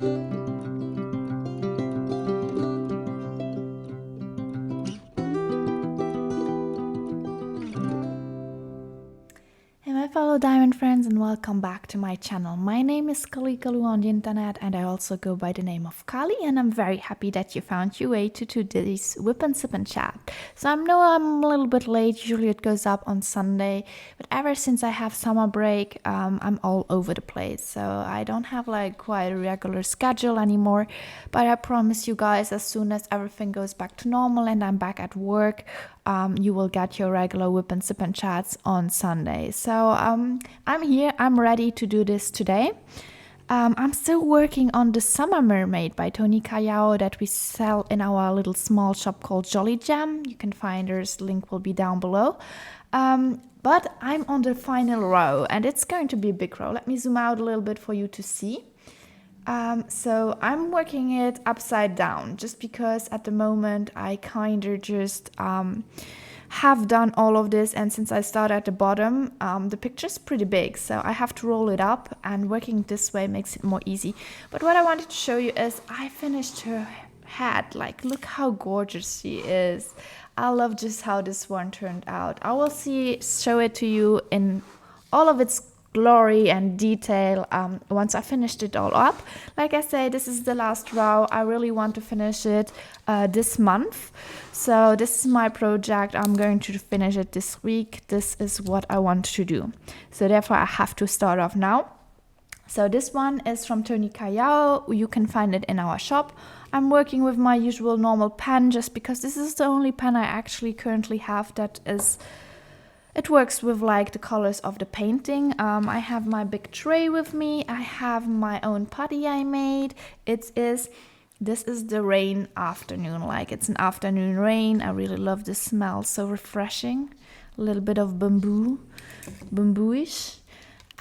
Hey my fellow diamond friends, and welcome back to my channel. My name is Kalikaloo on the internet, and I also go by the name of Kali, and I'm very happy that you found your way to today's WIP&SIP&CHAT. So I know I'm a little bit late, usually it goes up on Sunday, but ever since I have summer break, I'm all over the place. So I don't have like quite a regular schedule anymore, but I promise you guys, as soon as everything goes back to normal and I'm back at work, you will get your regular WIP&SIP&CHATs on Sunday. So I'm here, I'm ready to do this today. I'm still working on the Summer Mermaid by Diamond.Kalikaloo that we sell in our little small shop called Jolly Jam. You can find her, link will be down below. But I'm on the final row, and it's going to be a big row. Let me zoom out a little bit for you to see. So I'm working it upside down just because at the moment I kind of just have done all of this, and since I start at the bottom, the picture's pretty big, so I have to roll it up, and working this way makes it more easy. But what I wanted to show you is I finished her head. Like, look how gorgeous she is. I love just how this one turned out. I will show it to you in all of its glory and detail once I finished it all up. Like I say, this is the last row. I really want to finish it this month, so this is my project. I'm going to finish it this week. This is what I want to do, so therefore I have to start off now. So this one is from Diamond.Kalikaloo. You can find it in our shop. I'm working with my usual normal pen just because this is the only pen I actually currently have that is it works with like the colors of the painting. I have my big tray with me. I have my own putty I made. This is the rain afternoon, like it's an afternoon rain. I really love the smell, so refreshing. A little bit of bamboo-ish.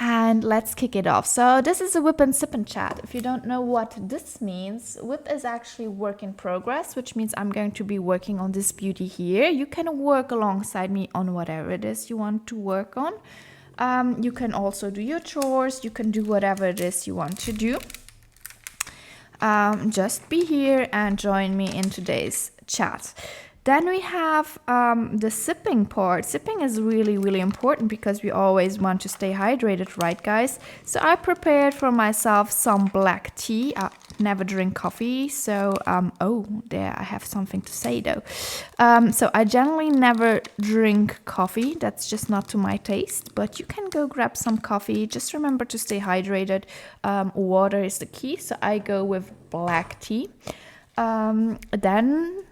And let's kick it off. So this is a WIP&SIP&CHAT. If you don't know what this means, WIP is actually work in progress, which means I'm going to be working on this beauty here. You can work alongside me on whatever it is you want to work on. You can also do your chores. You can do whatever it is you want to do. Just be here and join me in today's chat. Then we have the sipping part. Sipping is really, really important because we always want to stay hydrated, right, guys? So I prepared for myself some black tea. I never drink coffee, so oh, there I have something to say though. So I generally never drink coffee. That's just not to my taste, but you can go grab some coffee. Just remember to stay hydrated. Water is the key, so I go with black tea. Then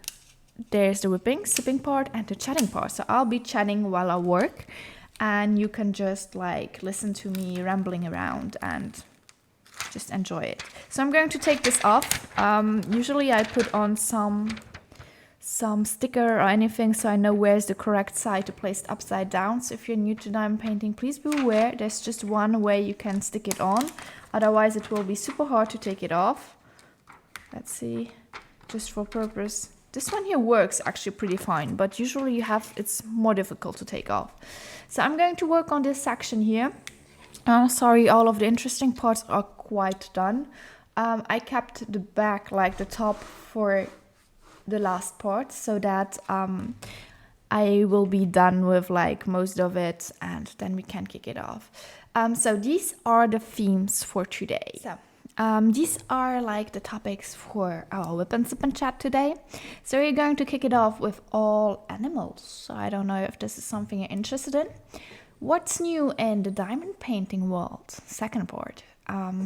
there's the sipping part and the chatting part. So I'll be chatting while I work, and you can just like listen to me rambling around and just enjoy it. So I'm going to take this off. Usually I put on some sticker or anything so I know where's the correct side to place it upside down. So if you're new to diamond painting, please be aware there's just one way you can stick it on. Otherwise it will be super hard to take it off. Let's see, just for purpose. This one here works actually pretty fine, but usually it's more difficult to take off. So I'm going to work on this section here. Sorry, all of the interesting parts are quite done. I kept the back, like the top, for the last part so that I will be done with like most of it, and then we can kick it off. So these are the themes for today. So these are like the topics for our WIP&SIP&CHAT today. So we're going to kick it off with all animals. So I don't know if this is something you're interested in. What's new in the diamond painting world? Second part.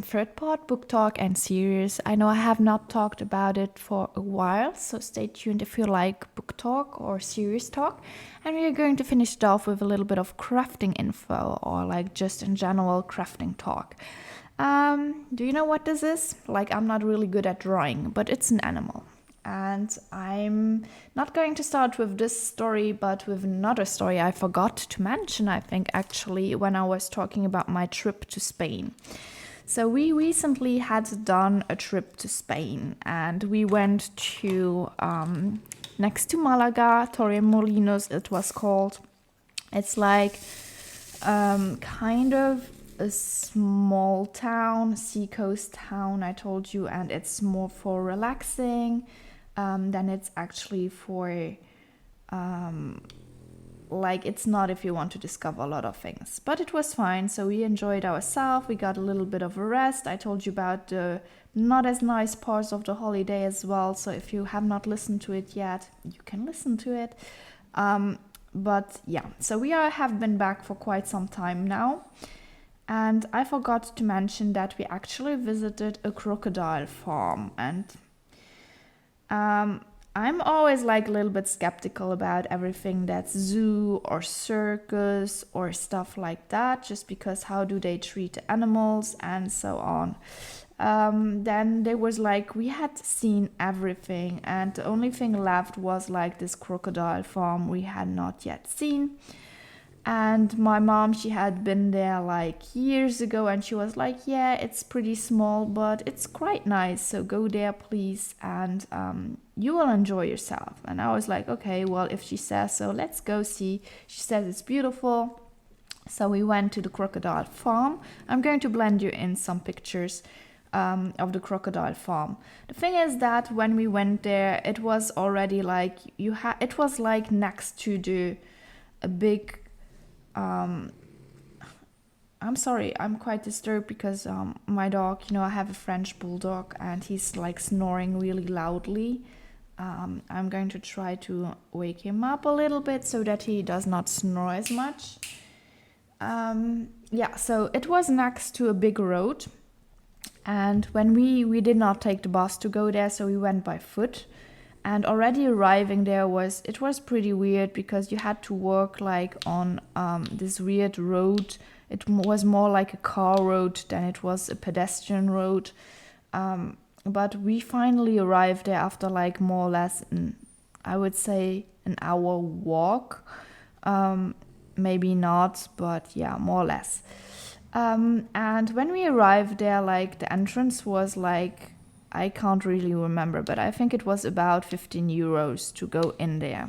Third part, book talk and series. I know I have not talked about it for a while, so stay tuned if you like book talk or series talk. And we are going to finish it off with a little bit of crafting info, or like just in general crafting talk. Do you know what this is? Like, I'm not really good at drawing, but it's an animal. And I'm not going to start with this story, but with another story I forgot to mention, I think, actually, when I was talking about my trip to Spain. So we recently had done a trip to Spain, and we went to, next to Malaga, Torremolinos it was called. It's like kind of a small town, seacoast town, I told you, and it's more for relaxing than it's actually for like, it's not if you want to discover a lot of things. But it was fine, so we enjoyed ourselves. We got a little bit of a rest. I told you about the not as nice parts of the holiday as well, so if you have not listened to it yet, you can listen to it. But yeah, so we have been back for quite some time now. And I forgot to mention that we actually visited a crocodile farm. And I'm always like a little bit skeptical about everything that's zoo or circus or stuff like that, just because how do they treat the animals and so on. Then there was like, we had seen everything, and the only thing left was like this crocodile farm we had not yet seen. And my mom, she had been there like years ago, and she was like, yeah, it's pretty small, but it's quite nice, so go there please, and you will enjoy yourself. And I was like, okay, well, if she says so, let's go see. She says it's beautiful. So we went to the crocodile farm. I'm going to blend you in some pictures of the crocodile farm. The thing is that when we went there, it was already like, it was like next to a big I'm sorry, I'm quite disturbed because my dog, I have a French bulldog, and he's like snoring really loudly. I'm going to try to wake him up a little bit so that he does not snore as much. Yeah, so it was next to a big road, and when we did not take the bus to go there, so we went by foot. And already arriving there it was pretty weird, because you had to walk like on this weird road. It was more like a car road than it was a pedestrian road. But we finally arrived there after like more or less, I would say, an hour walk. Maybe not, but yeah, more or less. And when we arrived there, like the entrance was like, I can't really remember, but I think it was about 15 euros to go in there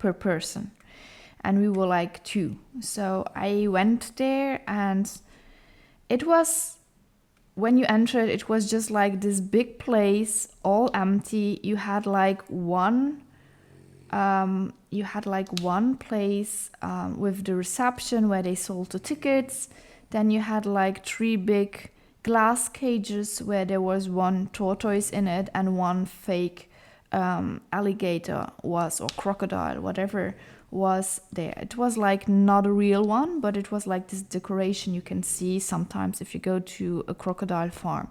per person. And we were like 2. So I went there, and it was, when you entered, it was just like this big place, all empty. You had like one place with the reception where they sold the tickets. Then you had like 3 big glass cages where there was one tortoise in it and one fake alligator or crocodile, whatever was there. It was like not a real one, but it was like this decoration you can see sometimes if you go to a crocodile farm.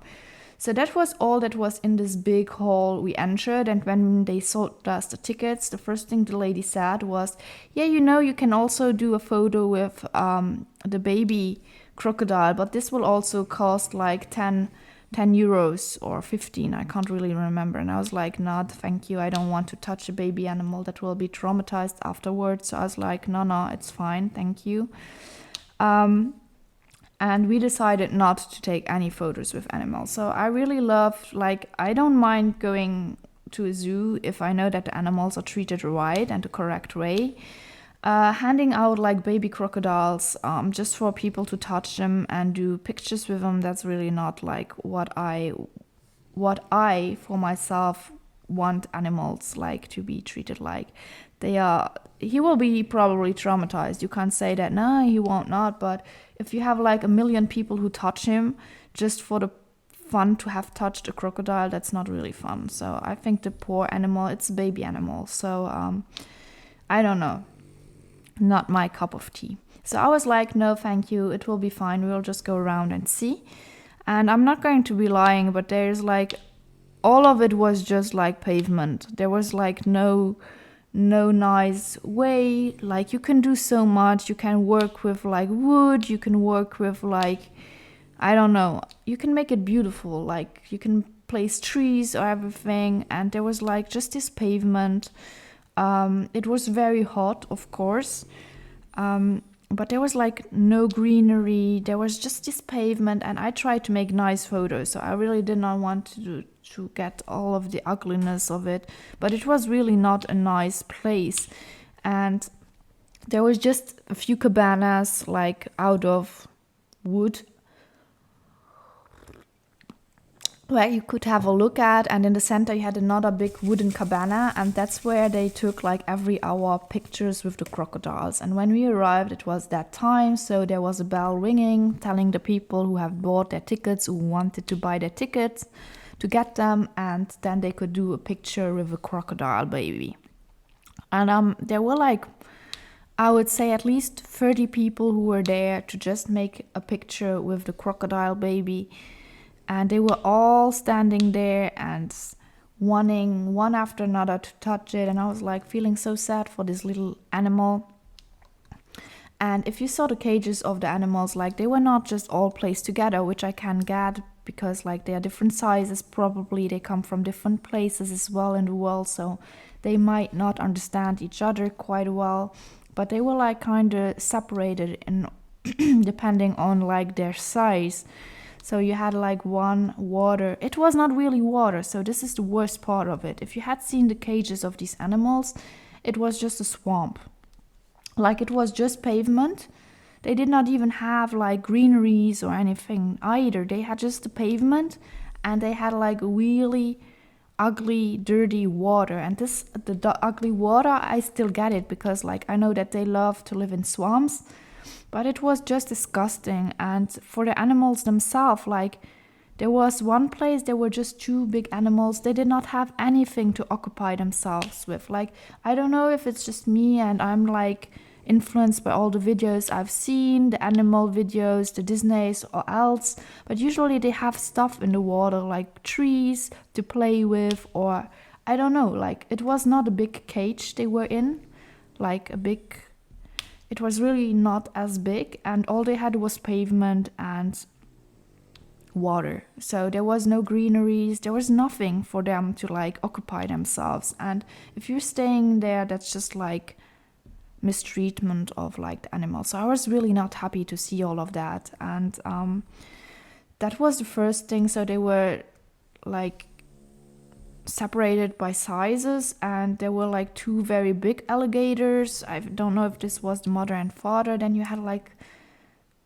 So that was all that was in this big hall we entered. And when they sold us the tickets, the first thing the lady said was, yeah, you can also do a photo with the baby crocodile, but this will also cost like 10 euros or 15, I can't really remember. And I was like, no, thank you, I don't want to touch a baby animal that will be traumatized afterwards. So I was like, no, it's fine, thank you. And we decided not to take any photos with animals. So I really love, like, I don't mind going to a zoo if I know that the animals are treated right and the correct way. Handing out like baby crocodiles just for people to touch them and do pictures with them, that's really not like what I for myself want animals like to be treated like. He will be probably traumatized. You can't say that, no, he won't not, but if you have like 1 million people who touch him just for the fun to have touched a crocodile, that's not really fun. So I think the poor animal, it's a baby animal, so I don't know. Not my cup of tea. So I was like, no, thank you, it will be fine. We'll just go around and see. And I'm not going to be lying, but there's like, all of it was just like pavement. There was like no nice way. Like, you can do so much. You can work with like wood. You can work with like, I don't know. You can make it beautiful. Like, you can place trees or everything. And there was like just this pavement. It was very hot, of course, but there was like no greenery. There was just this pavement, and I tried to make nice photos, so I really did not want to get all of the ugliness of it, but it was really not a nice place. And there was just a few cabanas like out of wood where you could have a look at, and in the center you had another big wooden cabana, and that's where they took like every hour pictures with the crocodiles. And when we arrived, it was that time, so there was a bell ringing telling the people who have bought their tickets, who wanted to buy their tickets, to get them, and then they could do a picture with a crocodile baby. And there were like, I would say, at least 30 people who were there to just make a picture with the crocodile baby. And they were all standing there and wanting one after another to touch it. And I was like feeling so sad for this little animal. And if you saw the cages of the animals, like they were not just all placed together, which I can get because like they are different sizes. Probably they come from different places as well in the world. So they might not understand each other quite well. But they were like kind of separated in depending on like their size. So you had like one water. It was not really water, so this is the worst part of it. If you had seen the cages of these animals, it was just a swamp. Like it was just pavement. They did not even have like greeneries or anything either. They had just the pavement, and they had like really ugly, dirty water. And the ugly water, I still get it because like I know that they love to live in swamps. But it was just disgusting. And for the animals themselves, like there was one place, there were just two big animals. They did not have anything to occupy themselves with. Like, I don't know if it's just me and I'm like influenced by all the videos I've seen, the animal videos, the Disneys or else. But usually they have stuff in the water like trees to play with, or I don't know, like it was not a big cage they were in, like a big... It was really not as big, and all they had was pavement and water. So there was no greeneries, there was nothing for them to like occupy themselves. And if you're staying there, that's just like mistreatment of like the animals. So I was really not happy to see all of that. And that was the first thing. So they were like separated by sizes, and there were like two very big alligators. I don't know if this was the mother and father. Then you had like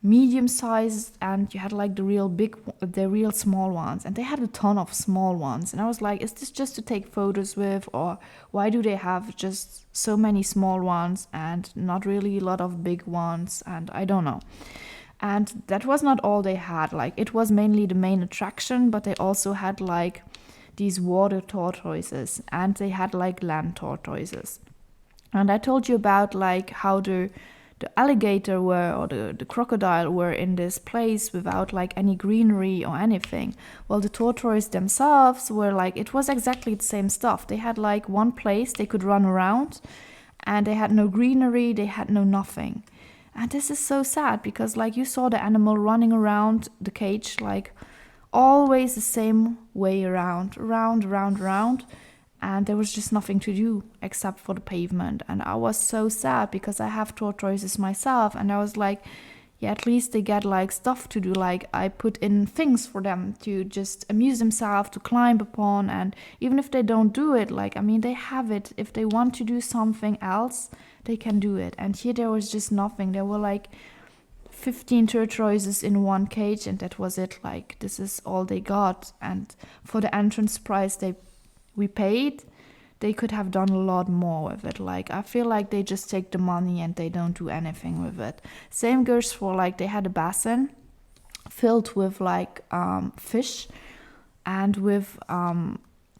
medium sized, and you had like the real small ones, and they had a ton of small ones. And I was like, is this just to take photos with, or why do they have just so many small ones and not really a lot of big ones? And I don't know. And that was not all they had. Like it was mainly the main attraction, but they also had like these water tortoises, and they had like land tortoises. And I told you about like how the alligator were, or the crocodile were in this place without like any greenery or anything. Well, the tortoise themselves were like, it was exactly the same stuff. They had like one place they could run around, and they had no greenery, they had no nothing. And this is so sad because like you saw the animal running around the cage like always the same way around, and there was just nothing to do except for the pavement. And I was so sad because I have tortoises myself, and I was like, yeah, at least they get like stuff to do. Like I put in things for them to just amuse themselves, to climb upon, and even if they don't do it, like I mean, they have it. If they want to do something else, they can do it. And here there was just nothing. There were like 15 tortoises in one cage, and that was it. Like this is all they got. And for the entrance price we paid, they could have done a lot more with it. Like I feel like they just take the money and they don't do anything with it. Same goes for like they had a basin filled with like fish, and with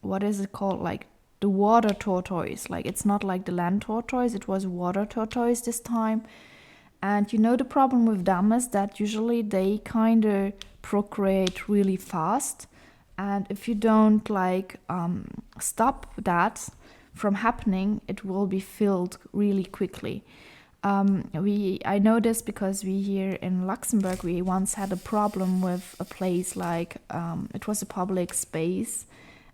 what is it called, like the water tortoise. Like it's not like the land tortoise, it was water tortoise this time. And you know, the problem with them is that usually they kind of procreate really fast. And if you don't like stop that from happening, it will be filled really quickly. I know this because we here in Luxembourg, we once had a problem with a place like it was a public space,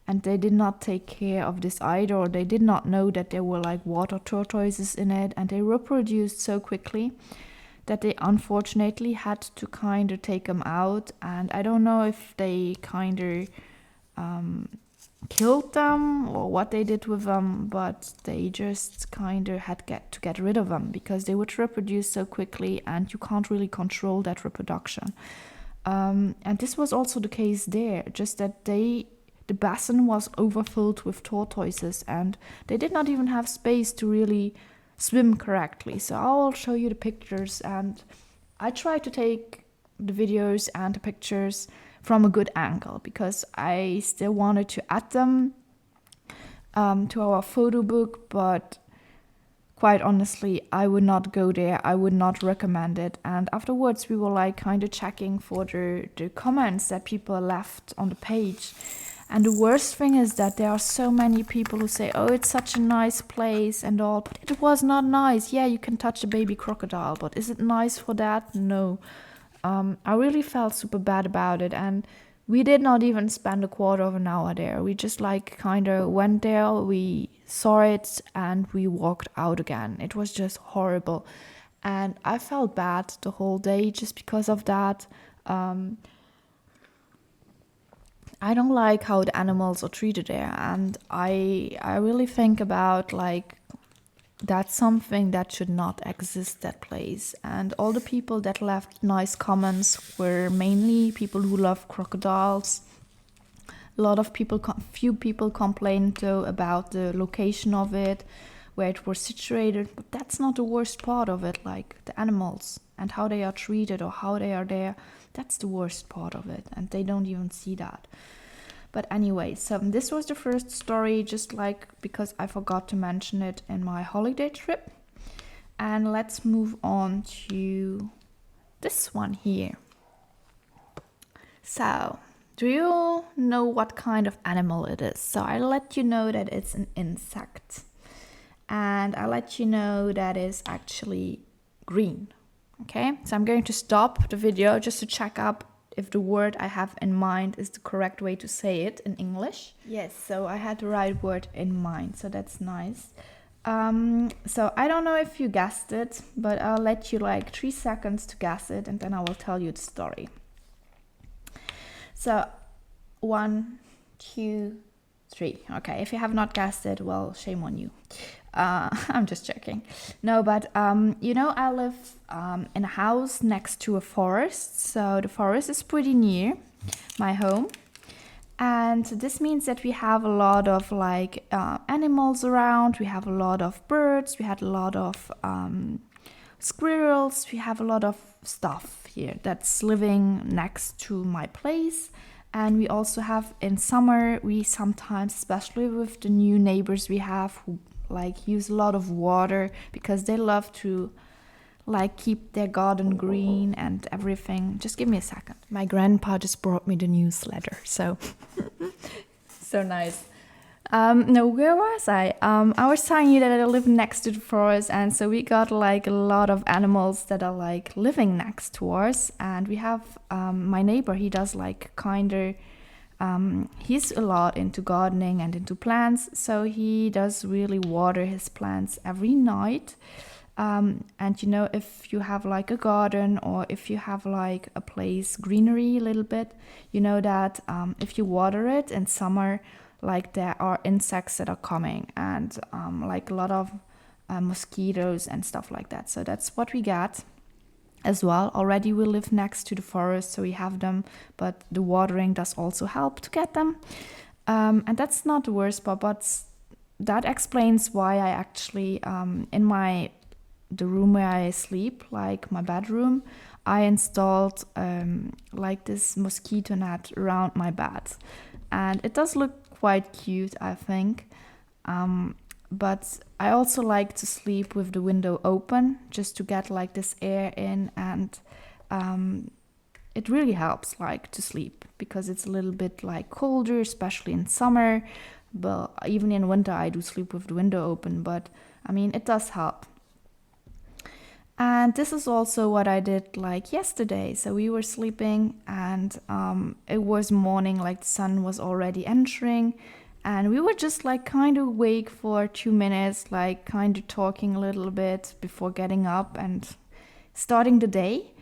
and they did not take care of this either, or they did not know that there were like water tortoises in it, and they reproduced so quickly that they unfortunately had to kind of take them out. And I don't know if they kind of killed them or what they did with them, but they just kind of had to get rid of them because they would reproduce so quickly and you can't really control that reproduction. And this was also the case there, just that the basin was overfilled with tortoises and they did not even have space to really swim correctly. So I'll show you the pictures, and I try to take the videos and the pictures from a good angle because I still wanted to add them to our photo book, but quite honestly, I would not go there. I would not recommend it. And afterwards, we were like kind of checking for the comments that people left on the page. And the worst thing is that there are so many people who say, oh, it's such a nice place and all, but it was not nice. Yeah, you can touch a baby crocodile, but is it nice for that? No. I really felt super bad about it, and we did not even spend a quarter of an hour there. We just like kind of went there, we saw it, and we walked out again. It was just horrible, and I felt bad the whole day just because of that. I don't like how the animals are treated there, and I really think about like that's something that should not exist, that place. And all the people that left nice comments were mainly people who love crocodiles. A lot of people, few people complained though about the location of it, where it was situated, but that's not the worst part of it. Like the animals and how they are treated or how they are there, that's the worst part of it, and they don't even see that. But anyway, so this was the first story, just like because I forgot to mention it in my holiday trip. And let's move on to this one here. So, do you know what kind of animal it is? So I'll let you know that it's an insect. And I'll let you know that it's actually green. Okay, so I'm going to stop the video just to check up if the word I have in mind is the correct way to say it in English. Yes, so I had the right word in mind, so that's nice. So I don't know if you guessed it, but I'll let you like 3 seconds to guess it, and then I will tell you the story. So 1, 2, 3. Okay, if you have not guessed it, well, shame on you. I'm just joking. No, but I live in a house next to a forest. So the forest is pretty near my home. And this means that we have a lot of like animals around. We have a lot of birds. We had a lot of squirrels. We have a lot of stuff here that's living next to my place. And we also have in summer, we sometimes, especially with the new neighbors we have who like use a lot of water because they love to like keep their garden green and everything. Just give me a second. My grandpa just brought me the newsletter, so so nice. No, where was I? I was telling you that I live next to the forest, and so we got like a lot of animals that are like living next to us. And we have my neighbor, he does like kinder he's a lot into gardening and into plants, so he does really water his plants every night. And if you have like a garden or if you have like a place greenery a little bit, you know that if you water it in summer, like there are insects that are coming and like a lot of mosquitoes and stuff like that. So that's what we got as well. Already we live next to the forest, so we have them, but the watering does also help to get them. And that's not the worst part, but that explains why I actually, in the room where I sleep, like my bedroom, I installed like this mosquito net around my bed. And it does look quite cute, I think. But I also like to sleep with the window open just to get like this air in, and it really helps like to sleep because it's a little bit like colder, especially in summer. But even in winter I do sleep with the window open, but I mean it does help. And this is also what I did like yesterday. So we were sleeping and it was morning, like the sun was already entering. And we were just like kind of awake for 2 minutes, like kind of talking a little bit before getting up and starting the day.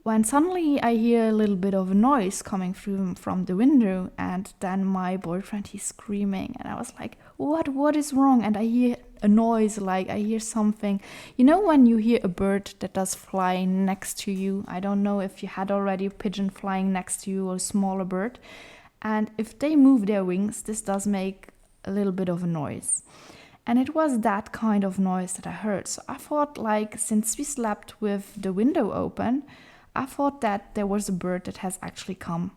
when suddenly I hear a little bit of a noise coming through from the window, and then my boyfriend, he's screaming, and I was like, what is wrong? And I hear a noise, like I hear something. You know when you hear a bird that does fly next to you? I don't know if you had already a pigeon flying next to you or a smaller bird. And if they move their wings, this does make a little bit of a noise. And it was that kind of noise that I heard. So I thought, like, since we slept with the window open, I thought that there was a bird that has actually come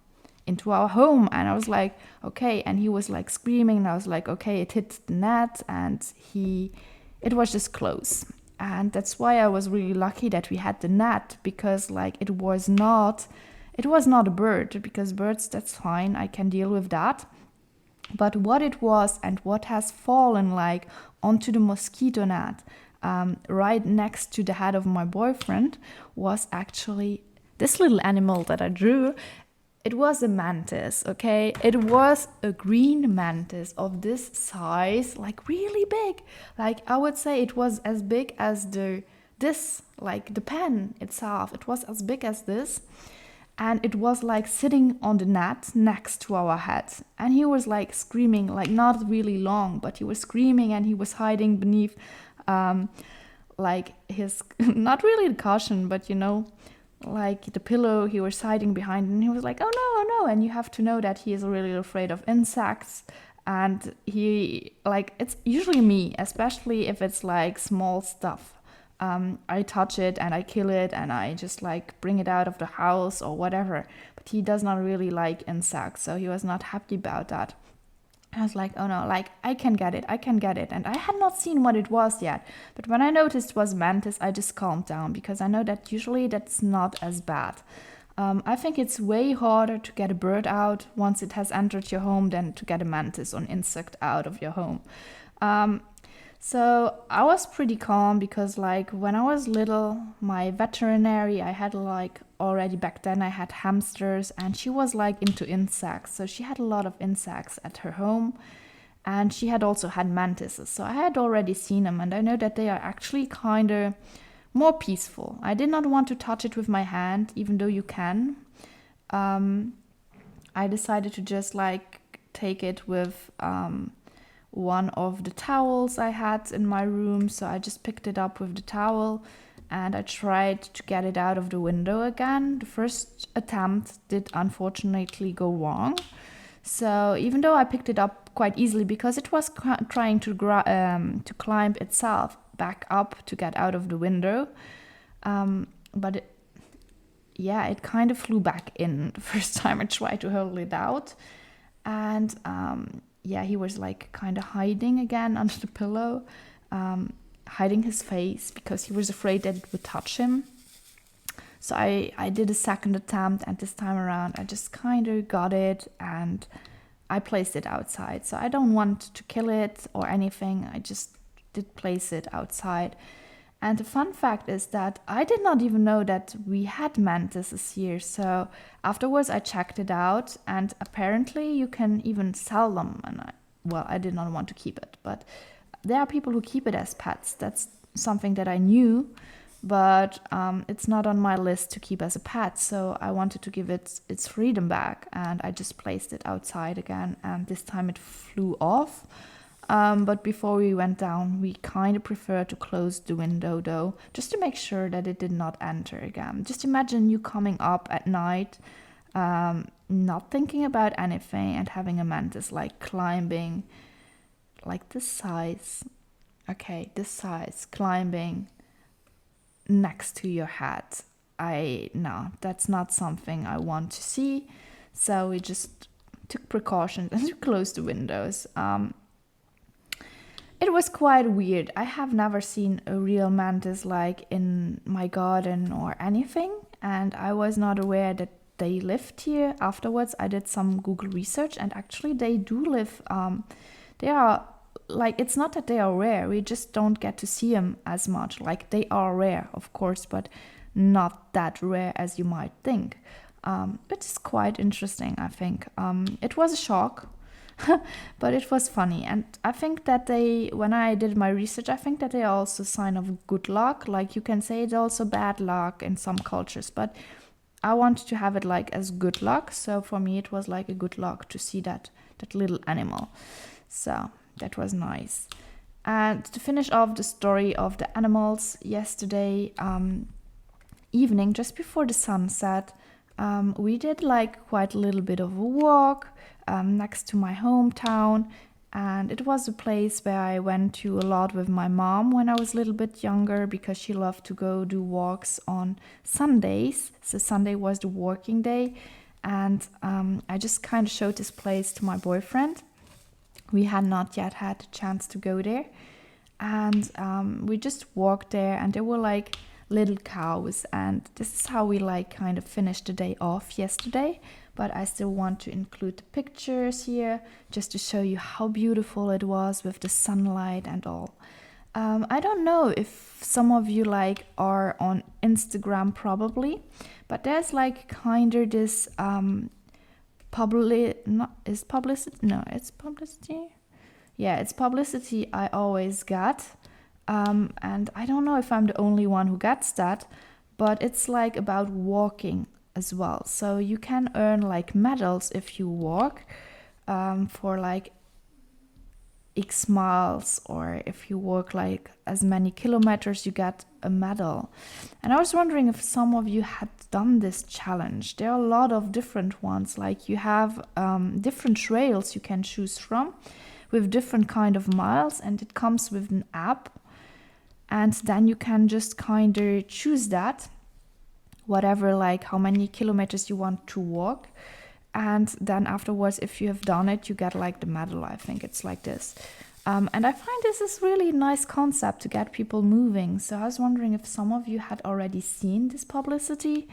into our home. And I was like, okay. And he was like screaming, and I was like, okay, it hit the net, and it was just close. And that's why I was really lucky that we had the net, because like it was not a bird, because birds, that's fine, I can deal with that. But what it was, and what has fallen like onto the mosquito net, right next to the head of my boyfriend, was actually this little animal that I drew. It was a mantis, okay? It was a green mantis of this size, like really big. Like I would say it was as big as the pen itself. It was as big as this. And it was like sitting on the net next to our heads. And he was like screaming, like not really long, but he was screaming, and he was hiding beneath like his, not really the cushion, but like the pillow he was hiding behind. And he was like, oh no, oh no. And you have to know that he is really afraid of insects. And he, like, it's usually me, especially if it's like small stuff. I touch it and I kill it, and I just like bring it out of the house or whatever. But he does not really like insects, so he was not happy about that. I was like, oh no, like I can get it. And I had not seen what it was yet. But when I noticed it was mantis, I just calmed down, because I know that usually that's not as bad. I think it's way harder to get a bird out once it has entered your home than to get a mantis or an insect out of your home. So I was pretty calm, because like when I was little, my veterinary, I had like already back then I had hamsters, and she was like into insects. So she had a lot of insects at her home, and she had also had mantises. So I had already seen them, and I know that they are actually kind of more peaceful. I did not want to touch it with my hand, even though you can. I decided to just like take it with one of the towels I had in my room. So I just picked it up with the towel, and I tried to get it out of the window again. The first attempt did unfortunately go wrong. So even though I picked it up quite easily, because it was trying to climb itself back up to get out of the window, but it kind of flew back in the first time I tried to hold it out. And he was like kind of hiding again under the pillow, hiding his face, because he was afraid that it would touch him. So I did a second attempt, and this time around I just kind of got it, and I placed it outside. So I don't want to kill it or anything, I just did place it outside. And the fun fact is that I did not even know that we had mantises here. So afterwards I checked it out, and apparently you can even sell them. And I did not want to keep it, but there are people who keep it as pets. That's something that I knew, but it's not on my list to keep as a pet. So I wanted to give it its freedom back, and I just placed it outside again, and this time it flew off. But before we went down, we kind of preferred to close the window though, just to make sure that it did not enter again. Just imagine you coming up at night, not thinking about anything, and having a mantis like climbing, like this size, climbing next to your head. No, that's not something I want to see. So we just took precautions and we closed the windows. It was quite weird. I have never seen a real mantis like in my garden or anything, and I was not aware that they lived here. Afterwards, I did some Google research, and actually they do live. They are like, it's not that they are rare, we just don't get to see them as much. Like, they are rare, of course, but not that rare as you might think. Which is quite interesting, I think. It was a shock. But it was funny, and I think that when I did my research, I think that they are also a sign of good luck. Like, you can say it's also bad luck in some cultures, but I wanted to have it like as good luck. So for me, it was like a good luck to see that little animal. So that was nice. And to finish off the story of the animals, yesterday evening, just before the sunset, we did like quite a little bit of a walk next to my hometown. And it was a place where I went to a lot with my mom when I was a little bit younger, because she loved to go do walks on Sundays. So Sunday was the working day. And I just kind of showed this place to my boyfriend. We had not yet had the chance to go there. And we just walked there, and there were like little cows. And this is how we like kind of finished the day off yesterday. But I still want to include the pictures here just to show you how beautiful it was with the sunlight and all. I don't know if some of you like are on Instagram probably, but there's like kind of this it's publicity. Yeah, it's publicity I always get. And I don't know if I'm the only one who gets that, but it's like about walking as well. So you can earn like medals if you walk for like X miles, or if you walk like as many kilometers, you get a medal. And I was wondering if some of you had done this challenge. There are a lot of different ones. Like you have different trails you can choose from with different kind of miles, and it comes with an app. And then you can just kind of choose that, whatever, like how many kilometers you want to walk. And then afterwards, if you have done it, you get like the medal. I think it's like this. And I find this is really a nice concept to get people moving. So I was wondering if some of you had already seen this publicity.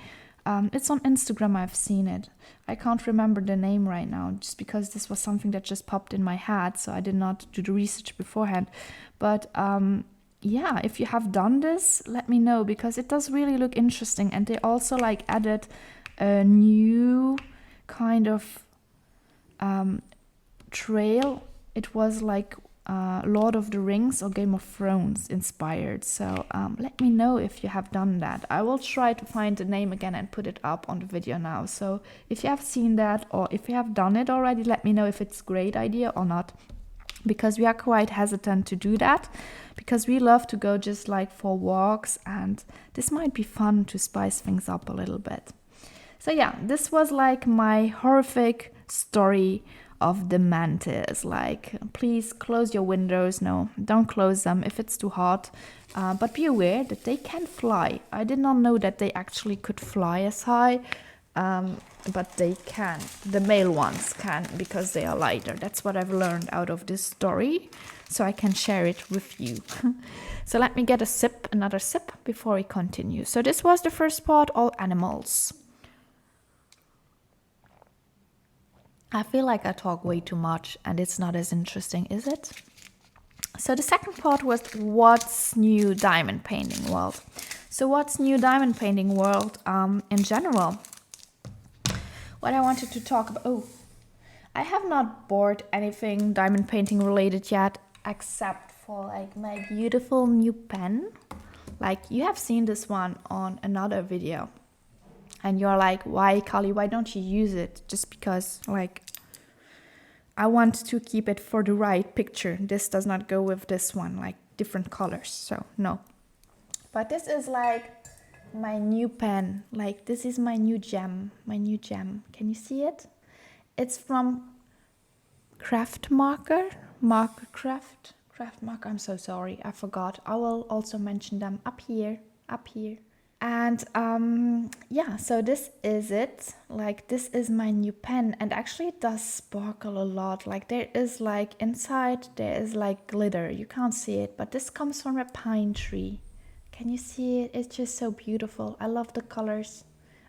It's on Instagram, I've seen it. I can't remember the name right now, just because this was something that just popped in my head. So I did not do the research beforehand. But yeah, if you have done this, let me know, because it does really look interesting. And they also like added a new kind of trail. It was like Lord of the Rings or Game of Thrones inspired. So let me know if you have done that. I will try to find the name again and put it up on the video now. So if you have seen that, or if you have done it already, let me know if it's a great idea or not, because we are quite hesitant to do that, because we love to go just like for walks, and this might be fun to spice things up a little bit. So yeah, this was like my horrific story of the mantis. Like, please close your windows. No, don't close them if it's too hot. But be aware that they can fly. I did not know that they actually could fly as high, but they can. The male ones can, because they are lighter. That's what I've learned out of this story, so I can share it with you. So let me get another sip before we continue. So this was the first part, all animals. I feel like I talk way too much and it's not as interesting, is it? So the second part was what's new diamond painting world. So what's new diamond painting world in general? What I wanted to talk about, I have not bought anything diamond painting related yet, except for like my beautiful new pen. Like, you have seen this one on another video. And you're like, why, Kali, why don't you use it? Just because, like, I want to keep it for the right picture. This does not go with this one, like different colors, so no. But this is like my new pen. Like, this is my new gem, Can you see it? It's from Craft Marker, I'm so sorry, I forgot. I will also mention them up here. And yeah, so this is it. Like, this is my new pen, and actually it does sparkle a lot. Like, there is like inside, there is like glitter. You can't see it, but this comes from a pine tree. Can you see it? It's just so beautiful. I love the colors,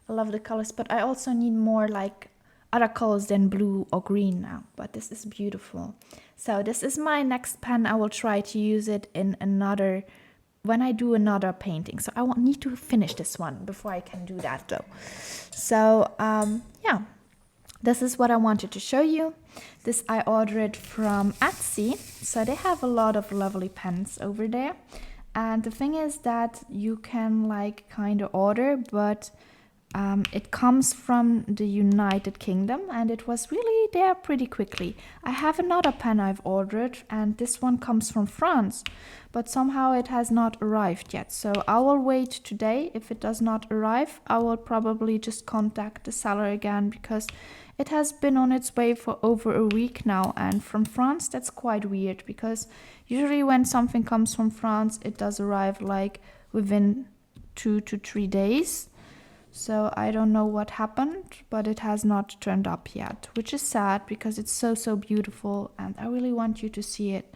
but I also need more like other colors than blue or green now. But this is beautiful. So this is my next pen. I will try to use it in when I do another painting. So I need to finish this one before I can do that though. So yeah, this is what I wanted to show you. This I ordered from Etsy. So they have a lot of lovely pens over there. And the thing is that you can like kind of order, but It comes from the United Kingdom and it was really there pretty quickly. I have another pen I've ordered and this one comes from France, but somehow it has not arrived yet. So I will wait today. If it does not arrive, I will probably just contact the seller again because it has been on its way for over a week now. And from France, that's quite weird because usually when something comes from France, it does arrive like within 2 to 3 days. So I don't know what happened, but it has not turned up yet, which is sad because it's so beautiful and I really want you to see it.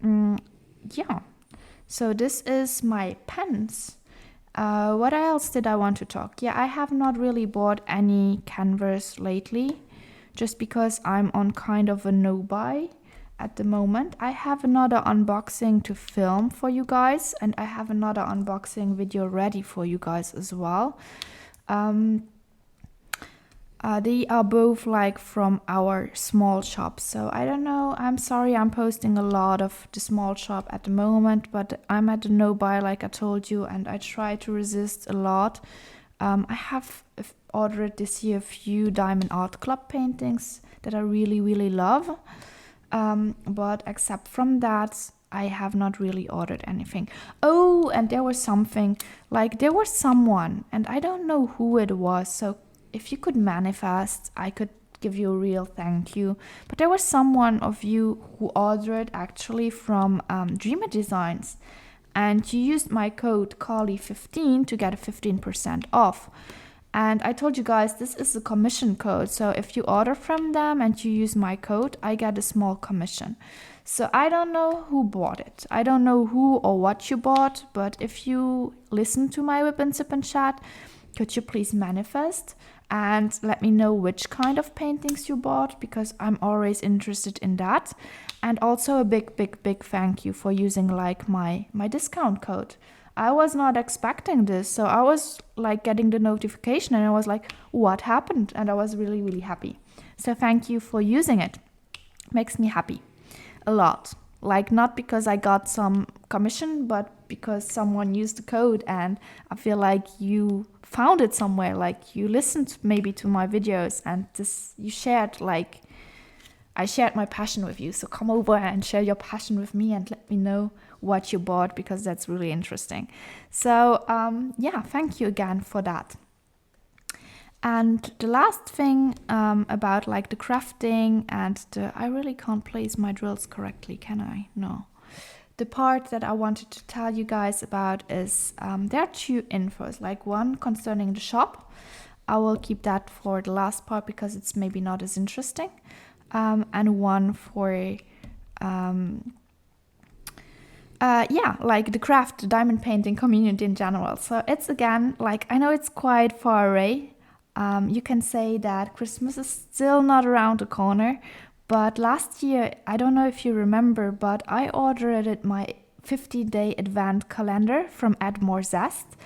Yeah, so this is my pens. What else did I want to talk? Yeah, I have not really bought any canvas lately just because I'm on kind of a no-buy at the moment. I have another unboxing to film for you guys and I have another unboxing video ready for you guys as well. They are both like from our small shop, so I don't know, I'm sorry I'm posting a lot of the small shop at the moment, but I'm at the no-buy like I told you and I try to resist a lot. I have ordered this year a few Diamond Art Club paintings that I really love, but except from that I have not really ordered anything. Oh, and there was something, like there was someone, and I don't know who it was, so if you could manifest, I could give you a real thank you. But there was someone of you who ordered actually from Dreamer Designs, and you used my code Kali15 to get a 15% off. And I told you guys, this is a commission code, so if you order from them and you use my code, I get a small commission. So I don't know who bought it. I don't know who or what you bought, but if you listen to my WIP&SIP&CHAT, could you please manifest and let me know which kind of paintings you bought, because I'm always interested in that. And also a big thank you for using like my discount code. I was not expecting this, so I was like getting the notification and I was like, what happened? And I was really happy. So thank you for using it. Makes me happy a lot. Like not because I got some commission, but because someone used the code and I feel like you found it somewhere, like you listened maybe to my videos and this you shared, like I shared my passion with you. So come over and share your passion with me and let me know what you bought, because that's really interesting. So yeah, thank you again for that. And the last thing about like the crafting and I really can't place my drills correctly, can I? No. The part that I wanted to tell you guys about is there are two infos, like one concerning the shop. I will keep that for the last part because it's maybe not as interesting. And one for yeah, like the craft, the diamond painting community in general. So it's again, like I know it's quite far away. You can say that Christmas is still not around the corner, but last year, I don't know if you remember, but I ordered my 50-day advent calendar from @morezest,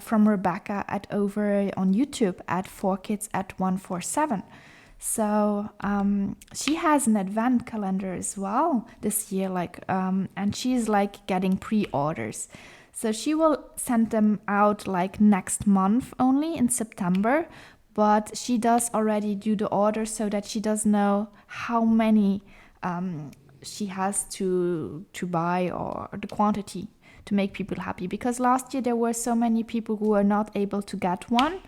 from Rebecca over on YouTube at 4kids@147. So she has an advent calendar as well this year, like and she's like getting pre-orders. So she will send them out like next month only in September, but she does already do the order so that she does know how many she has to buy, or the quantity, to make people happy. Because last year there were so many people who were not able to get one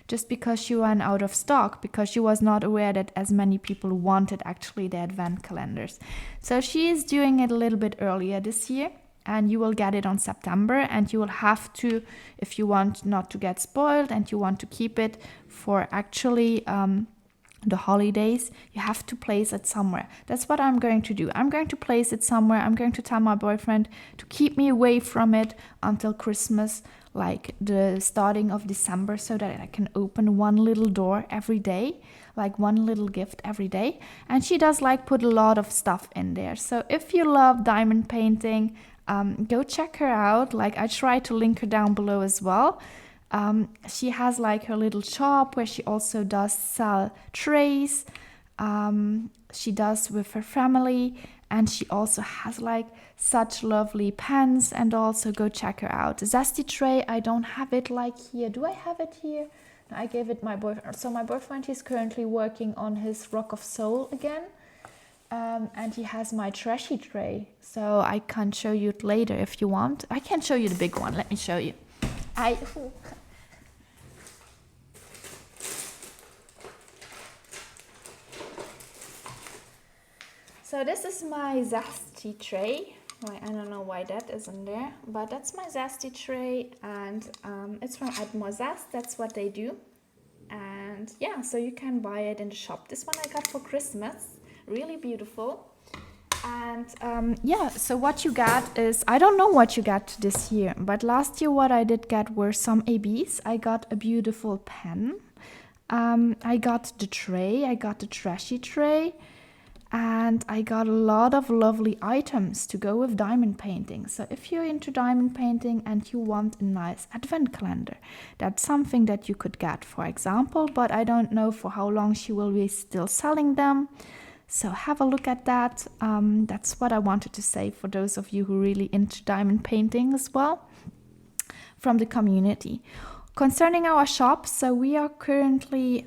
just because she ran out of stock, because she was not aware that as many people wanted actually the advent calendars. So she is doing it a little bit earlier this year, and you will get it on September, and you will have to, if you want not to get spoiled and you want to keep it for actually the holidays, you have to place it somewhere. That's what I'm going to do. I'm going to place it somewhere. I'm going to tell my boyfriend to keep me away from it until Christmas, like the starting of December, so that I can open one little door every day, like one little gift every day. And she does like put a lot of stuff in there. So if you love diamond painting, go check her out. Like I try to link her down below as well. She has like her little shop where she also does sell trays. She does with her family, and she also has like such lovely pens. And also go check her out. The zesty tray, I don't have it like here. Do I have it here? I gave it my boyfriend. So my boyfriend, he's currently working on his Rock of Soul again. And he has my trashy tray. So I can show you it later if you want. I can show you the big one. Let me show you. So this is my zesty tray. I don't know why that isn't there, but that's my zesty tray, and it's from Zest. That's what they do. And yeah, so you can buy it in the shop. This one I got for Christmas. Really beautiful. And yeah, so what you got is, I don't know what you got this year, but last year what I did get were some ABs. I got a beautiful pen. I got the tray. I got the trashy tray. And I got a lot of lovely items to go with diamond painting. So if you're into diamond painting and you want a nice advent calendar, that's something that you could get, for example, but I don't know for how long she will be still selling them. So have a look at that. That's what I wanted to say for those of you who are really into diamond painting as well from the community. Concerning our shop, so we are currently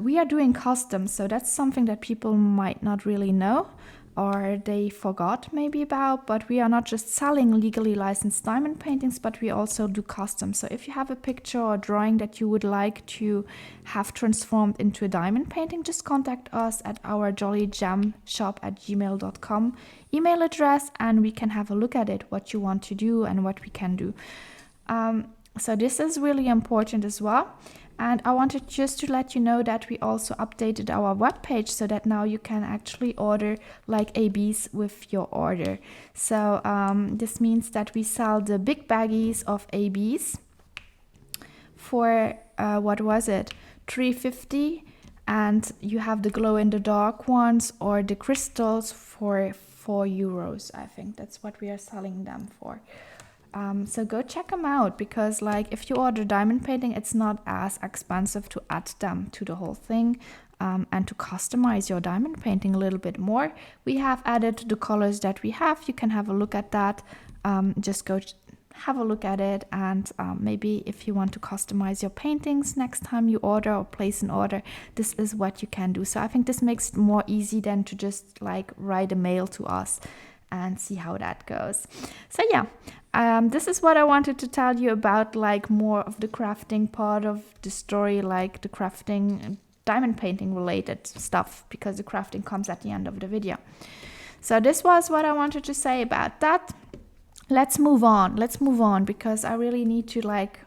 we are doing customs, so that's something that people might not really know or they forgot maybe about, but we are not just selling legally licensed diamond paintings, but we also do customs. So if you have a picture or drawing that you would like to have transformed into a diamond painting, just contact us at our jollygemshop@gmail.com email address, and we can have a look at it, what you want to do and what we can do. So this is really important as well. And I wanted just to let you know that we also updated our webpage so that now you can actually order like ABs with your order. So this means that we sell the big baggies of ABs for, what was it, $3.50, and you have the glow-in-the-dark ones or the crystals for €4. I think that's what we are selling them for. So go check them out, because like if you order diamond painting, it's not as expensive to add them to the whole thing and to customize your diamond painting a little bit more. We have added the colors that we have. You can have a look at that. Just go have a look at it, and maybe if you want to customize your paintings next time you order or place an order, this is what you can do. So I think this makes it more easy than to just like write a mail to us and see how that goes. So yeah, this is what I wanted to tell you about, like more of the crafting part of the story, like the crafting, diamond painting related stuff, because the crafting comes at the end of the video. So this was what I wanted to say about that. Let's move on, because I really need to like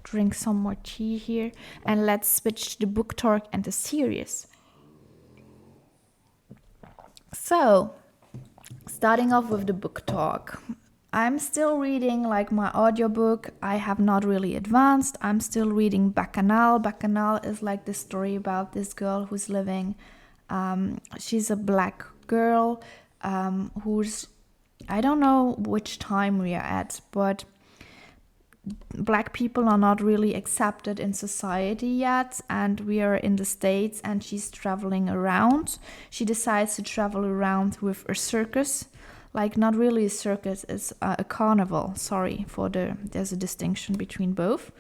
drink some more tea here, and let's switch the book talk and the series. So starting off with the book talk. I'm still reading like my audiobook. I have not really advanced. I'm still reading Bacchanal. Bacchanal is like the story about this girl who's living. She's a black girl who's, I don't know which time we are at, but black people are not really accepted in society yet, and we are in the States, and she's traveling around. She decides to travel around with a circus, like not really a circus, it's a carnival. There's a distinction between both.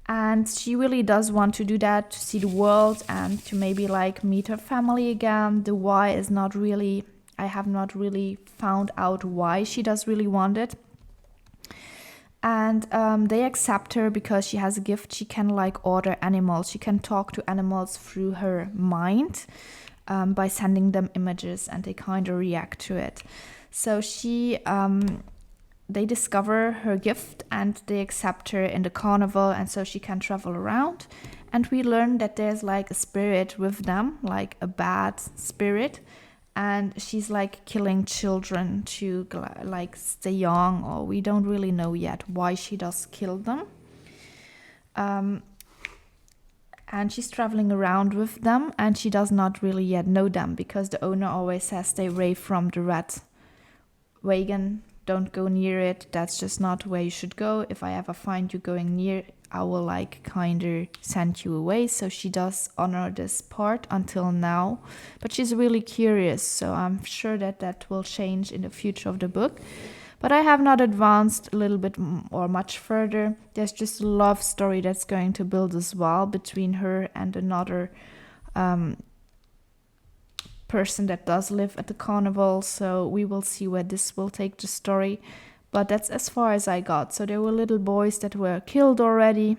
And she really does want to do that, to see the world and to maybe like meet her family again. The why is not really, I have not really found out why she does really want it. And they accept her because she has a gift. She can like order animals. She can talk to animals through her mind by sending them images, and they kind of react to it. So they discover her gift and they accept her in the carnival, and so she can travel around. And we learn that there's like a spirit with them, like a bad spirit. And she's like killing children to like stay young, or we don't really know yet why she does kill them. And she's traveling around with them, and she does not really yet know them, because the owner always says stay away from the red wagon, don't go near it, that's just not where you should go. If I ever find you going near, I will like kind of send you away. So she does honor this part until now, but she's really curious, so I'm sure that will change in the future of the book. But I have not advanced a little bit or much further. There's just a love story that's going to build as well between her and another person that does live at the carnival. So we will see where this will take the story. But that's as far as I got. So there were little boys that were killed already.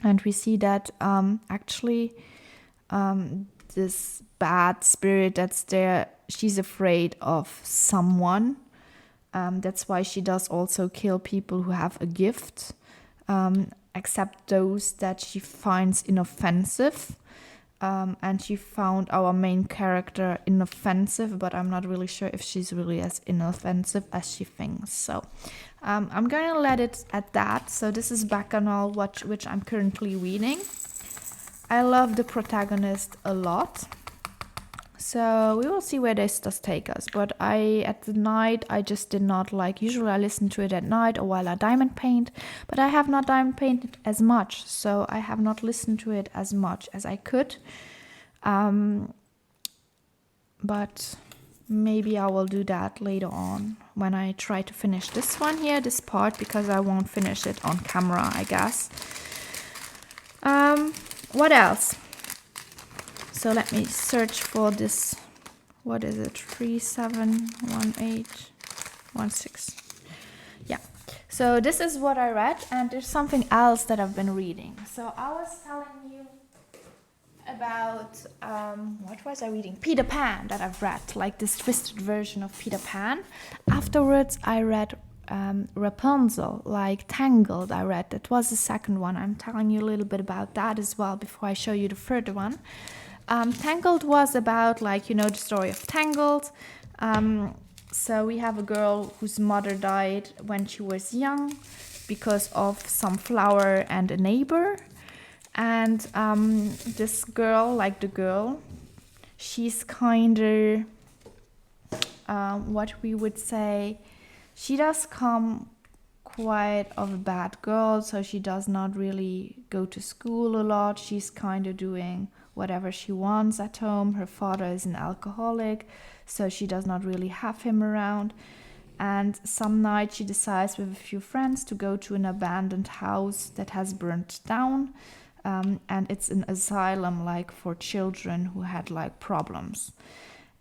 And we see that actually this bad spirit that's there, she's afraid of someone. That's why she does also kill people who have a gift, except those that she finds inoffensive. And she found our main character inoffensive, but I'm not really sure if she's really as inoffensive as she thinks. So I'm going to let it at that. So this is Bacchanal, which I'm currently reading. I love the protagonist a lot. So we will see where this does take us. But at the night, I just did not like, usually I listen to it at night or while I diamond paint, but I have not diamond painted as much. So I have not listened to it as much as I could. But maybe I will do that later on when I try to finish this one here, this part, because I won't finish it on camera, I guess. What else? So let me search for this. What is it? 371816. Yeah. So this is what I read, and there's something else that I've been reading. So I was telling you about what was I reading? Peter Pan that I've read, like this twisted version of Peter Pan. Afterwards, I read Rapunzel, like Tangled. I read that was the second one. I'm telling you a little bit about that as well before I show you the third one. Tangled was about, like, you know, the story of Tangled. So we have a girl whose mother died when she was young because of some flower and a neighbor. And this girl, like the girl, she's kind of, what we would say, she does come quite of a bad girl. So she does not really go to school a lot. She's kind of doing whatever she wants at home. Her father is an alcoholic, so she does not really have him around. And some night she decides with a few friends to go to an abandoned house that has burnt down. And it's an asylum, like, for children who had, like, problems.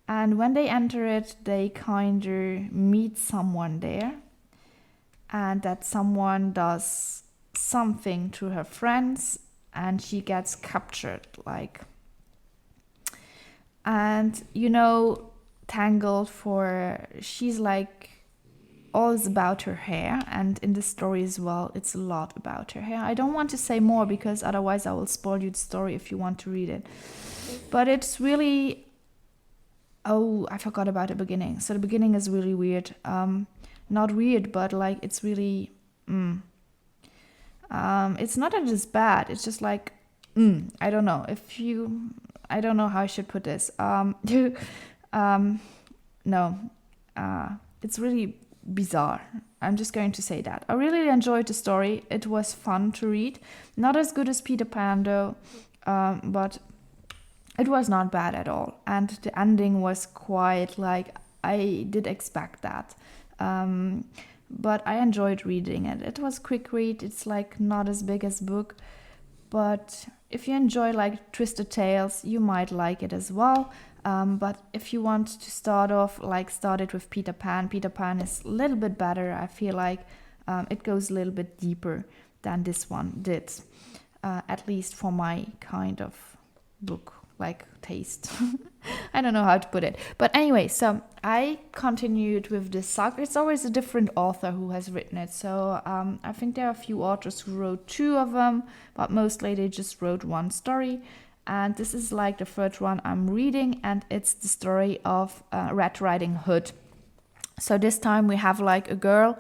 And when they enter it, they kind of meet someone there. And that someone does something to her friends, and she gets captured, like. And, you know, Tangled, she's like, all is about her hair, and in the story as well, it's a lot about her hair. I don't want to say more because otherwise I will spoil you the story if you want to read it. But it's really, oh, I forgot about the beginning. So the beginning is really weird. Not weird, but like, it's really, it's not that it's bad. It's just like, I don't know I don't know how I should put this. It's really bizarre. I'm just going to say that. I really enjoyed the story. It was fun to read. Not as good as Peter Pan though, but it was not bad at all. And the ending was quite, like, I did expect that. But I enjoyed reading it. It was a quick read. It's like not as big as book, but if you enjoy, like, twisted tales, you might like it as well. But if you want to start it with Peter Pan. Peter Pan is a little bit better. I feel like it goes a little bit deeper than this one did, at least for my kind of book, like, taste. I don't know how to put it. But anyway, so I continued with this saga. It's always a different author who has written it. So I think there are a few authors who wrote 2 of them, but mostly they just wrote 1 story. And this is like the third one I'm reading, and it's the story of Red Riding Hood. So this time we have, like, a girl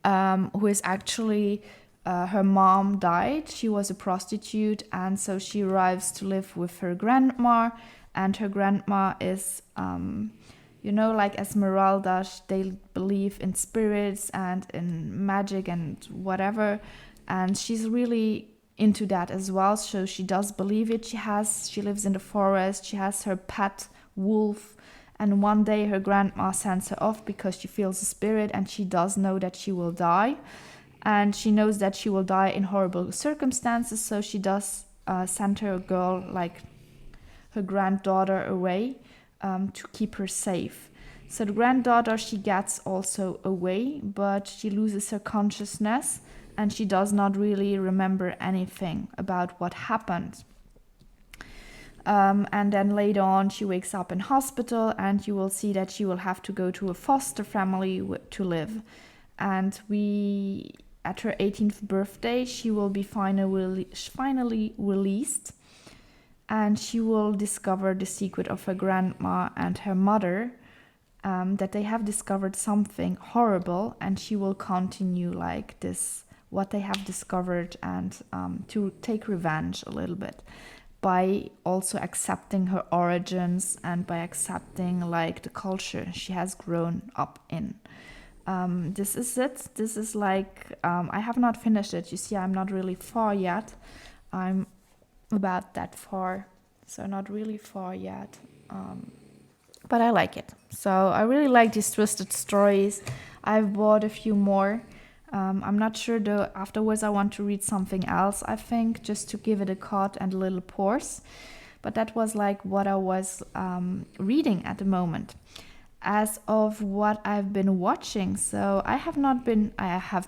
who is actually, her mom died. She was a prostitute, and so she arrives to live with her grandma. And her grandma is, like Esmeralda, they believe in spirits and in magic and whatever. And she's really into that as well, so she does believe it. She lives in the forest. She has her pet wolf, And one day her grandma sends her off because she feels a spirit, and she does know that she will die. And she knows that she will die in horrible circumstances, so she does send her girl, like her granddaughter, away to keep her safe. So the granddaughter, she gets also away, but she loses her consciousness and she does not really remember anything about what happened. And then later on, she wakes up in hospital, and you will see that she will have to go to a foster family to live. And at her 18th birthday, she will be finally released, and she will discover the secret of her grandma and her mother, that they have discovered something horrible, and she will continue like this, what they have discovered, and to take revenge a little bit by also accepting her origins and by accepting like the culture she has grown up in. This is it. This is like, I have not finished it. You see, I'm not really far yet. I'm about that far, so not really far yet. But I like it. So I really like these twisted stories. I've bought a few more. I'm not sure though, afterwards I want to read something else, I think, just to give it a cut and a little pause. But that was like what I was reading at the moment. As of what I've been watching, so I have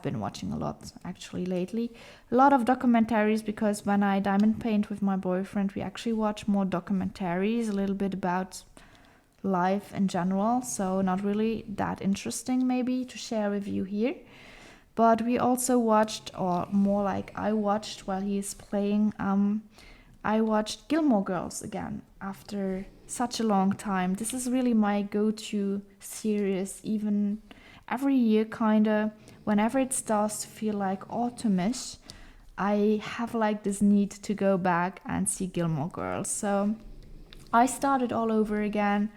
been watching a lot actually lately. A lot of documentaries, because when I diamond paint with my boyfriend, we actually watch more documentaries, a little bit about life in general, so not really that interesting maybe to share with you here. But we also watched, or more like I watched while he is playing, I watched Gilmore Girls again after such a long time. This is really my go-to series, even every year kinda. Whenever it starts to feel like autumnish, I have like this need to go back and see Gilmore Girls. So I started all over again,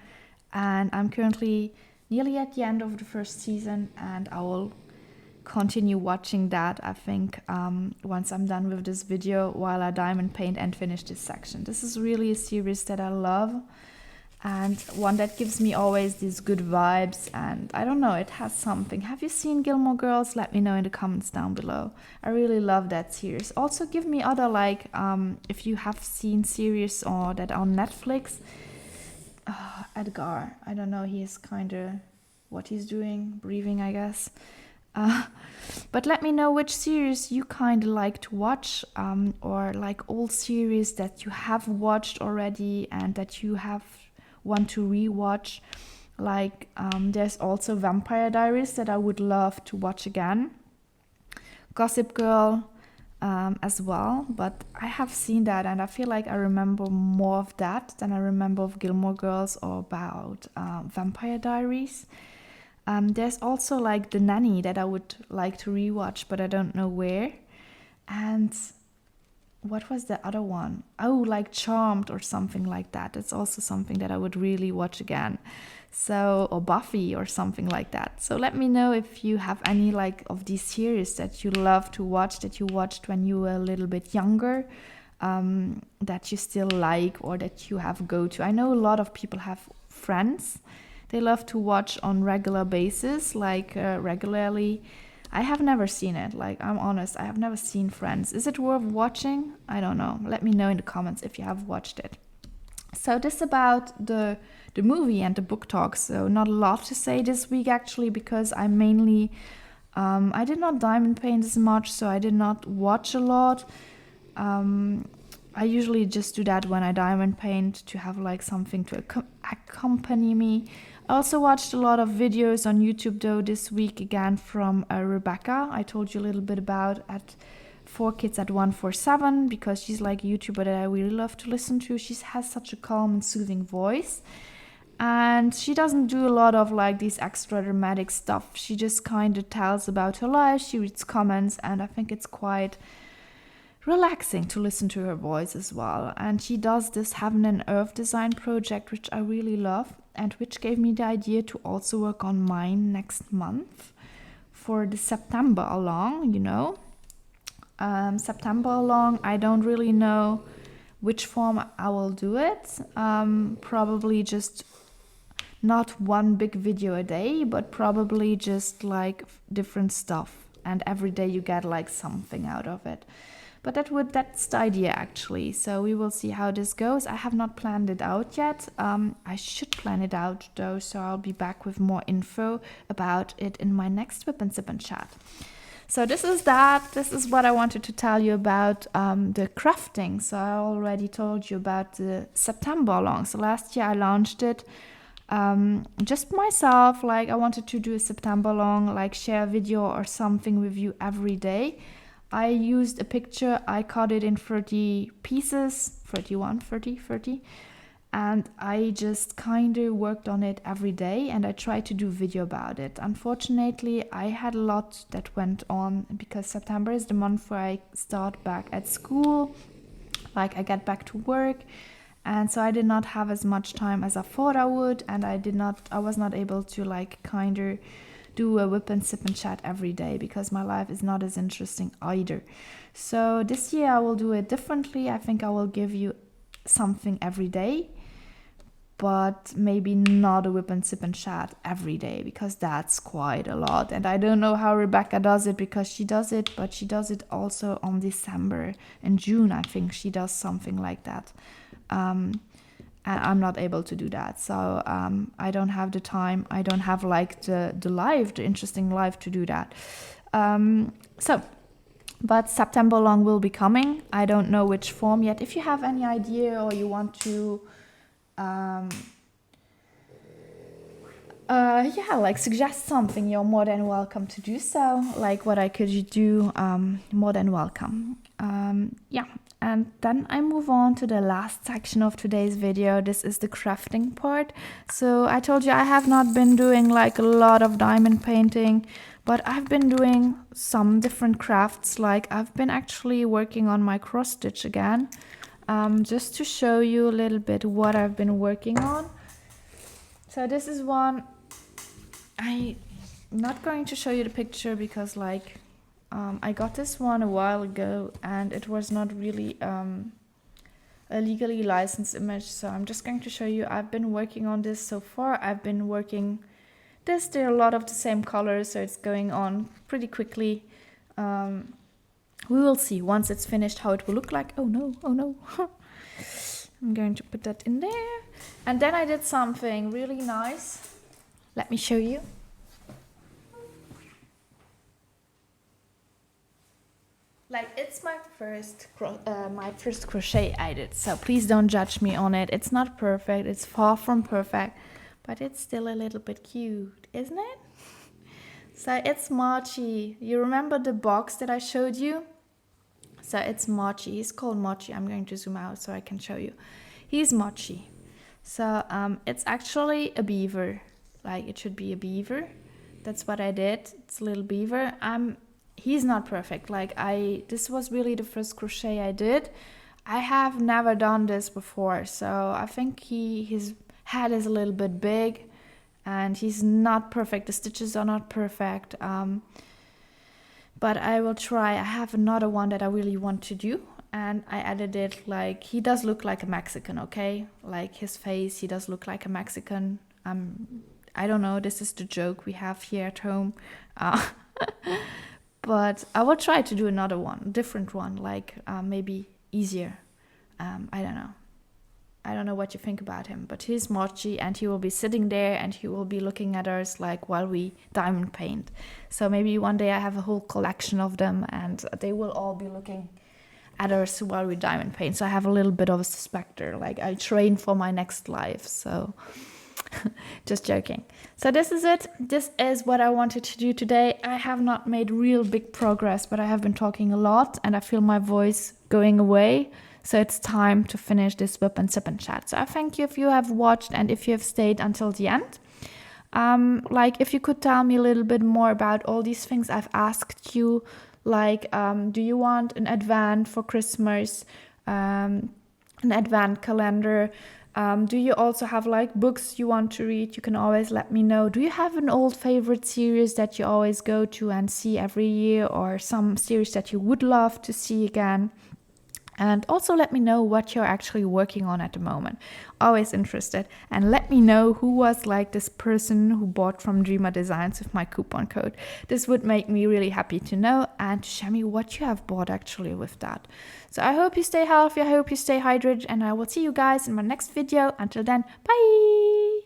and I'm currently nearly at the end of the first season, and I will continue watching that, I think, once I'm done with this video, while I diamond paint and finish this section. This is really a series that I love, and one that gives me always these good vibes, and I don't know, it has something. Have you seen Gilmore Girls? Let me know in the comments down below. I really love that series. Also give me other, like, if you have seen series or that on Netflix. Edgar, I don't know, he is kind of what he's doing, breathing, I guess. But let me know which series you kind of like to watch, or like old series that you have watched already and that you want to rewatch. Like there's also Vampire Diaries that I would love to watch again. Gossip Girl as well, but I have seen that and I feel like I remember more of that than I remember of Gilmore Girls or about Vampire Diaries. There's also like The Nanny that I would like to rewatch, but I don't know where. And what was the other one? Oh, like Charmed or something like that. That's also something that I would really watch again. So, or Buffy or something like that. So let me know if you have any like of these series that you love to watch, that you watched when you were a little bit younger, that you still like or that you have go to. I know a lot of people have Friends. They love to watch on regular basis, like regularly. I have never seen it. Like, I'm honest, I have never seen Friends. Is it worth watching? I don't know. Let me know in the comments if you have watched it. So this about the movie and the book talk. So not a lot to say this week actually, because I mainly, I did not diamond paint as much, so I did not watch a lot. I usually just do that when I diamond paint to have like something to accompany me. I also watched a lot of videos on YouTube though this week again from Rebecca. I told you a little bit about at 4Kids at 147, because she's like a YouTuber that I really love to listen to. She has such a calm and soothing voice, and she doesn't do a lot of like these extra dramatic stuff. She just kind of tells about her life, she reads comments, and I think it's quite relaxing to listen to her voice as well. And she does this Heaven and Earth design project, which I really love, and which gave me the idea to also work on mine next month for the September along, you know. September along, I don't really know which form I will do it. Probably just not one big video a day, but probably just like different stuff, and every day you get like something out of it. But that's the idea actually. So we will see how this goes. I have not planned it out yet. I should plan it out though, so I'll be back with more info about it in my next WIP&SIP&CHAT. So this is that. This is what I wanted to tell you about the crafting. So I already told you about the September long. So last year I launched it just myself. Like I wanted to do a September long, like share a video or something with you every day. I used a picture, I cut it in 30 pieces, 31, 30, and I just kind of worked on it every day, and I tried to do video about it. Unfortunately, I had a lot that went on because September is the month where I start back at school, like I get back to work, and so I did not have as much time as I thought I would, and I was not able to like kind of do a WIP&SIP&CHAT every day because my life is not as interesting either. So this year I will do it differently. I think I will give you something every day, but maybe not a WIP&SIP&CHAT every day because that's quite a lot. And I don't know how Rebecca does it because she does it, but she does it also on December and June. I think she does something like that. And I'm not able to do that. So I don't have the time. I don't have like the interesting life to do that. But September long will be coming. I don't know which form yet. If you have any idea or you want to, like suggest something, you're more than welcome to do so. Like what I could do, more than welcome. And then I move on to the last section of today's video. This is the crafting part. So I told you I have not been doing like a lot of diamond painting, but I've been doing some different crafts. Like I've been actually working on my cross stitch again, just to show you a little bit what I've been working on. So this is one. I'm not going to show you the picture because like I got this one a while ago and it was not really a legally licensed image, so I'm just going to show you. I've been working on this so far. I've been working this. There are a lot of the same colors, so it's going on pretty quickly. We will see once it's finished how it will look like. Oh no. I'm going to put that in there. And then I did something really nice. Let me show you. Like it's my first crochet I did, so please don't judge me on it. It's not perfect, it's far from perfect, but it's still a little bit cute, isn't it? So it's Mochi. You remember the box that I showed you? So it's Mochi. He's called Mochi. I'm going to zoom out so I can show you. He's Mochi. So it's actually a beaver. Like it should be a beaver. That's what I did. It's a little beaver. He's not perfect. Like this was really the first crochet I did. I have never done this before, so I think his head is a little bit big and he's not perfect. The stitches are not perfect, but I will try. I have another one that I really want to do, and I added it. Like he does look like a Mexican, okay? Like his face, he does look like a Mexican. I don't know, this is the joke we have here at home. But I will try to do another one, different one, like maybe easier. I don't know. I don't know what you think about him, but he's Mochi and he will be sitting there and he will be looking at us like while we diamond paint. So maybe one day I have a whole collection of them and they will all be looking at us while we diamond paint. So I have a little bit of a specter, like I train for my next life, so... Just joking. So this is it. This is what I wanted to do today. I have not made real big progress, but I have been talking a lot and I feel my voice going away. So it's time to finish this WIP&SIP&CHAT. So I thank you if you have watched and if you have stayed until the end. Like if you could tell me a little bit more about all these things I've asked you, like do you want an advent for Christmas, an advent calendar? Do you also have like books you want to read? You can always let me know. Do you have an old favorite series that you always go to and see every year, or some series that you would love to see again? And also let me know what you're actually working on at the moment. Always interested. And let me know who was like this person who bought from Dreamer Designs with my coupon code. This would make me really happy to know and to share me what you have bought actually with that. So I hope you stay healthy, I hope you stay hydrated, and I will see you guys in my next video. Until then, bye!